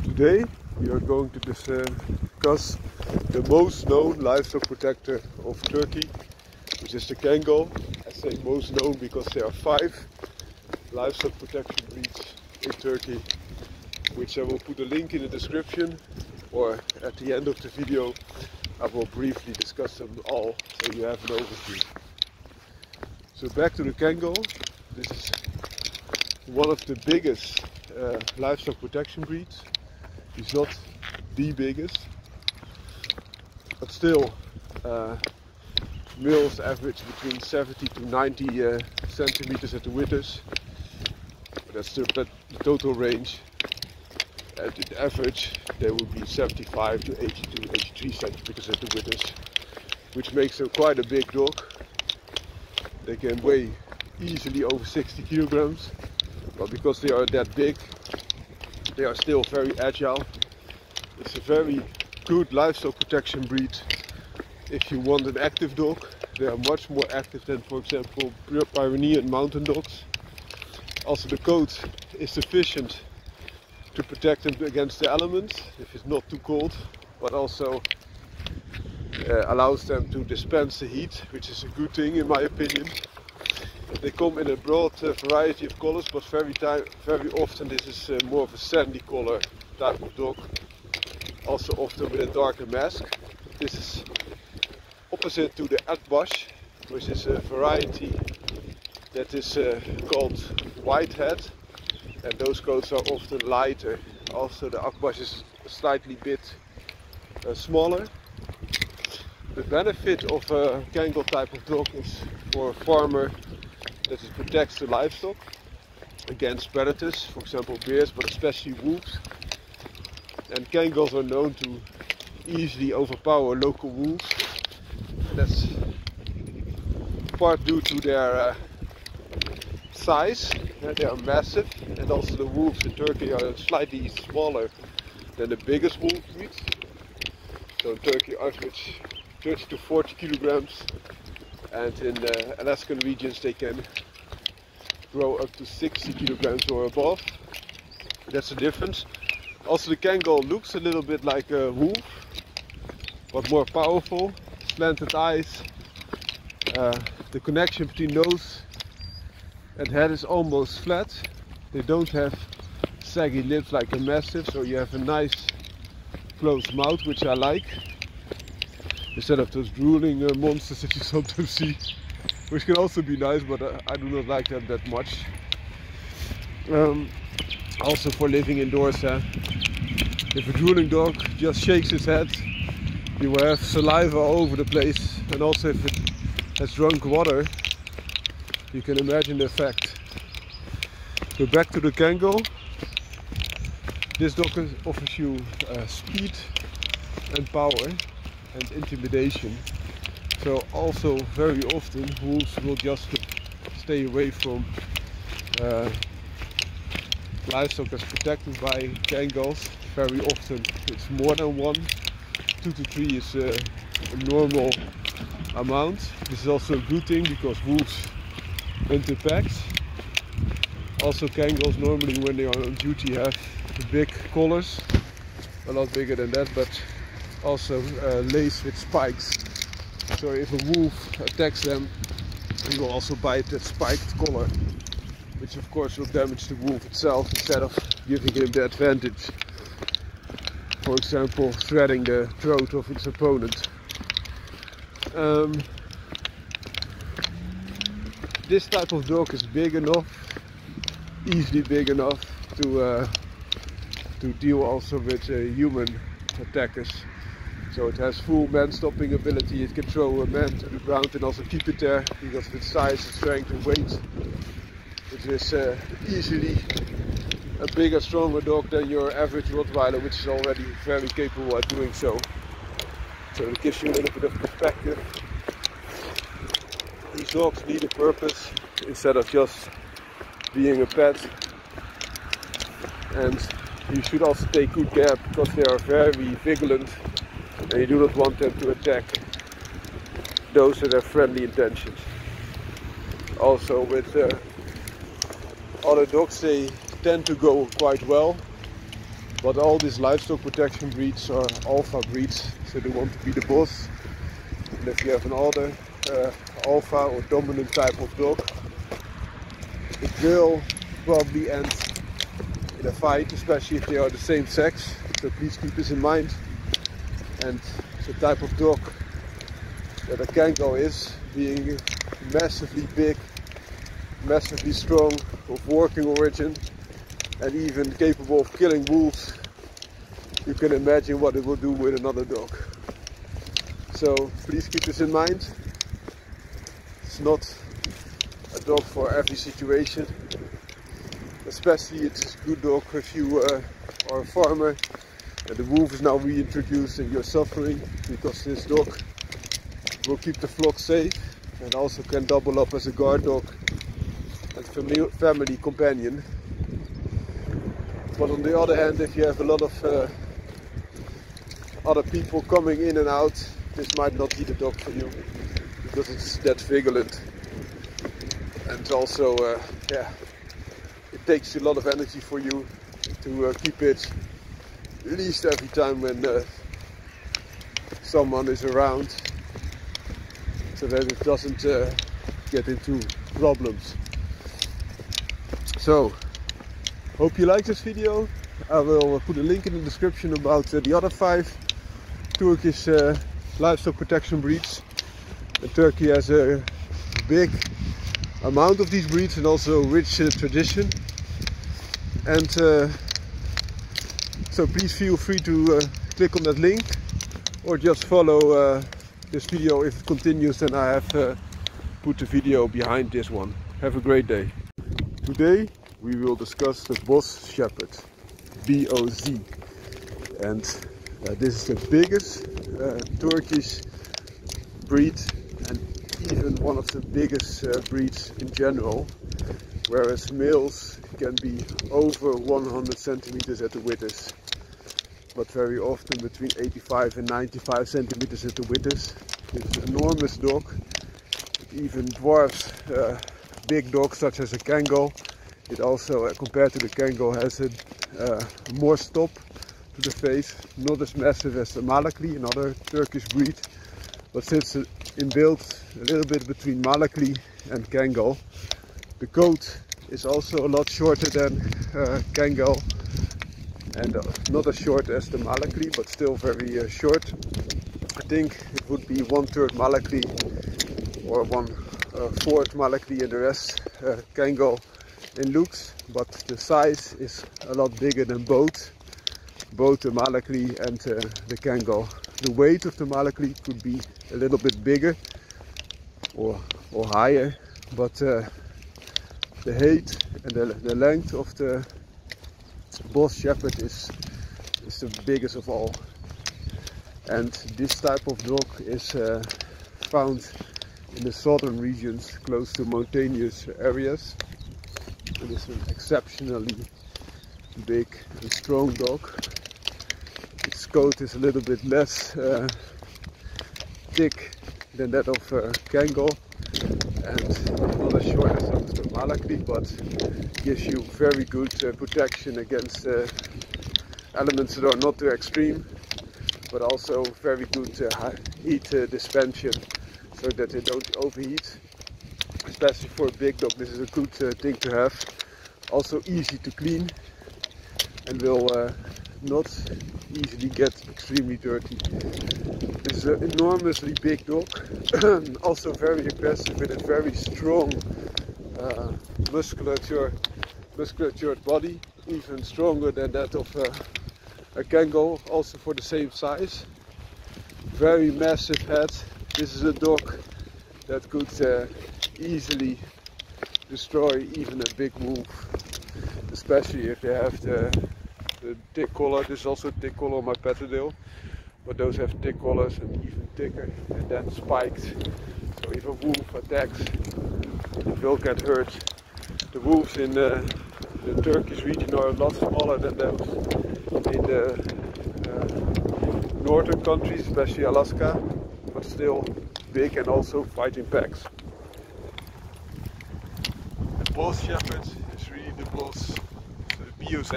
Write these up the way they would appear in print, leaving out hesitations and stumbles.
Today we are going to discuss the most known livestock protector of Turkey, which is the KANGAL. I say most known because there are 5 livestock protection breeds in Turkey, which I will put a link in the description, or at the end of the video I will briefly discuss them all so you have an overview. So back to the KANGAL. This is one of the biggest livestock protection breeds. It's not the biggest, but still males average between 70 to 90 centimeters at the withers. That's the total range. At the average they will be 75 to 80 to 83 centimeters at the withers, which makes them quite a big dog. They can weigh easily over 60 kilograms, but because they are that big, they are still very agile. It's a very good livestock protection breed if you want an active dog. They are much more active than, for example, Pyrenean mountain dogs. Also, the coat is sufficient to protect them against the elements if it's not too cold, but also allows them to dispense the heat, which is a good thing in my opinion. They come in a broad variety of colors, but very often this is more of a sandy color type of dog. Also often with a darker mask. This is opposite to the Akbash, which is a variety that is called whitehead, and those coats are often lighter. Also the Akbash is a slightly bit smaller. The benefit of a KANGAL type of dog is for a farmer that it protects the livestock against predators, for example bears, but especially wolves. And KANGALs are known to easily overpower local wolves. And that's part due to their size. They are massive, and also the wolves in Turkey are slightly smaller than the biggest wolf breeds. So in Turkey average 30 to 40 kilograms, and in the Alaskan regions they can grow up to 60 kilograms or above. That's the difference. Also the KANGAL looks a little bit like a wolf, but more powerful. Slanted eyes. The connection between nose and head is almost flat. They don't have saggy lips like a mastiff, so you have a nice closed mouth, which I like, instead of those drooling monsters that you sometimes see, which can also be nice, but I do not like them that much. Also for living indoors, if a drooling dog just shakes his head, you will have saliva all over the place, and also if it has drunk water, you can imagine the effect. So back to the KANGAL. This dog offers you speed and power and intimidation. So also very often wolves will just stay away from livestock that's protected by KANGALs. Very often it's more than 1. 2 to 3 is a normal amount. This is also a good thing because wolves hunt in packs. Also KANGALs normally when they are on duty have big collars, a lot bigger than that, but also laced with spikes. So if a wolf attacks them, he will also bite that spiked collar, which of course will damage the wolf itself instead of giving him the advantage. For example, threading the throat of its opponent. This type of dog is big enough, easily big enough to deal also with human attackers. So it has full man-stopping ability. It can throw a man to the ground and also keep it there because of its size, its strength and weight. It is easily a bigger, stronger dog than your average Rottweiler, which is already very capable at doing so. So it gives you a little bit of perspective. These dogs need a purpose instead of just being a pet. And you should also take good care because they are very vigilant and you do not want them to attack those that have friendly intentions. Also with other dogs, they tend to go quite well. But all these livestock protection breeds are alpha breeds, so they want to be the boss. And if you have an other alpha or dominant type of dog, it will probably end in a fight, especially if they are the same sex. So please keep this in mind. And the type of dog that a KANGAL is, being massively big, massively strong, of working origin, and even capable of killing wolves, you can imagine what it will do with another dog. So please keep this in mind. It's not a dog for every situation. Especially it's a good dog if you are a farmer and the wolf is now reintroduced and you're suffering, because this dog will keep the flock safe and also can double up as a guard dog and family companion. But on the other hand, if you have a lot of other people coming in and out, this might not be the dog for you, because it's that vigilant. And also, yeah, it takes a lot of energy for you to keep it released every time when someone is around, so that it doesn't get into problems. So, hope you like this video. I will put a link in the description about the other 5 Turkish livestock protection breeds. And Turkey has a big amount of these breeds and also rich tradition. And so please feel free to click on that link, or just follow this video. If it continues, then I have put the video behind this one. Have a great day. Today we will discuss the BOZ Shepherd, BOZ. And this is the biggest Turkish breed, and even one of the biggest breeds in general, whereas males can be over 100 centimeters at the withers, but very often between 85 and 95 centimeters at the withers. It's an enormous dog. It even dwarfs big dogs such as a KANGAL. It also, compared to the KANGAL, has a more stop to the face, not as massive as the Malakli, another Turkish breed, but sits in build a little bit between Malakli and KANGAL. The coat is also a lot shorter than KANGAL, and not as short as the Malakli, but still very short. I think it would be 1/3 Malakli or 1/4 Malakli and the rest KANGAL in looks, but the size is a lot bigger than both the Malakli and the KANGAL. The weight of the Malakli could be a little bit bigger or higher, but the height and the length of the BOZ Shepherd is the biggest of all. And this type of dog is found in the southern regions, close to mountainous areas. It is an exceptionally big and strong dog. Its coat is a little bit less thick than that of KANGAL, and not as short as that of the Malakli, but gives you very good protection against elements that are not too extreme, but also very good heat dispensation, so that they don't overheat. Especially for a big dog, this is a good thing to have. Also easy to clean, and will not easily get extremely dirty. This is an enormously big dog, also very aggressive, with a very strong musculatured body, even stronger than that of a KANGAL, also for the same size. Very massive head. This is a dog that could easily destroy even a big wolf, especially if they have the thick collar. This is also a thick collar on my Petadale, but those have thick collars and even thicker, and then spiked. So if a wolf attacks, it will get hurt. The wolves in the Turkish region are a lot smaller than those in the northern countries, especially Alaska, but still big and also fight in packs. The BOZ Shepherd is really the BOZ. So the BOZ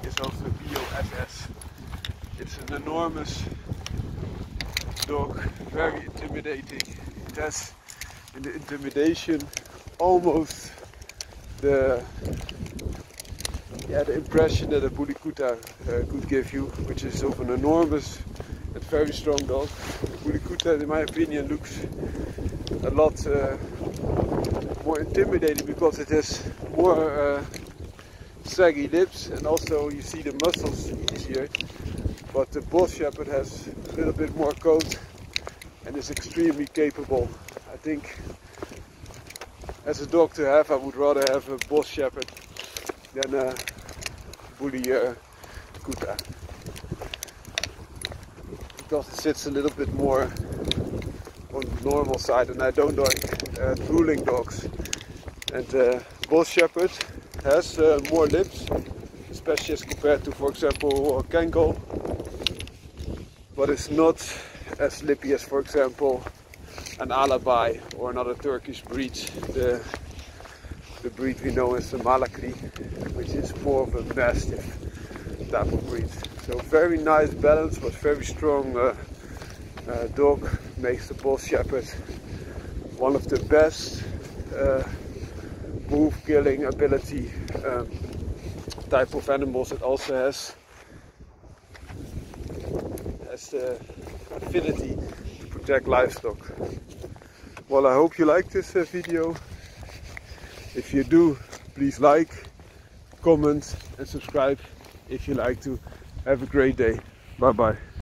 is also BOZ. It's an enormous dog, very intimidating. It has in the intimidation almost the impression that a Bully Kuta could give you, which is of an enormous and very strong dog. Bully Kuta, in my opinion, looks a lot more intimidating because it has more saggy lips, and also you see the muscles easier. But the BOZ Shepherd has a little bit more coat and is extremely capable. I think as a dog to have, I would rather have a BOZ Shepherd than a Bully Kuta, because it sits a little bit more on the normal side, and I don't like drooling dogs. And BOZ Shepherd has more lips, especially as compared to, for example, KANGAL, but it's not as lippy as, for example, an Alibi or another Turkish breed, the breed we know as the Malakli, which is more of a mastiff type of breed. So very nice balance, but very strong dog. Makes the BOZ Shepherd one of the best move killing ability type of animals. It also has the affinity to protect livestock. Well, I hope you liked this video. If you do, please like, comment and subscribe if you like to. Have a great day. Bye bye.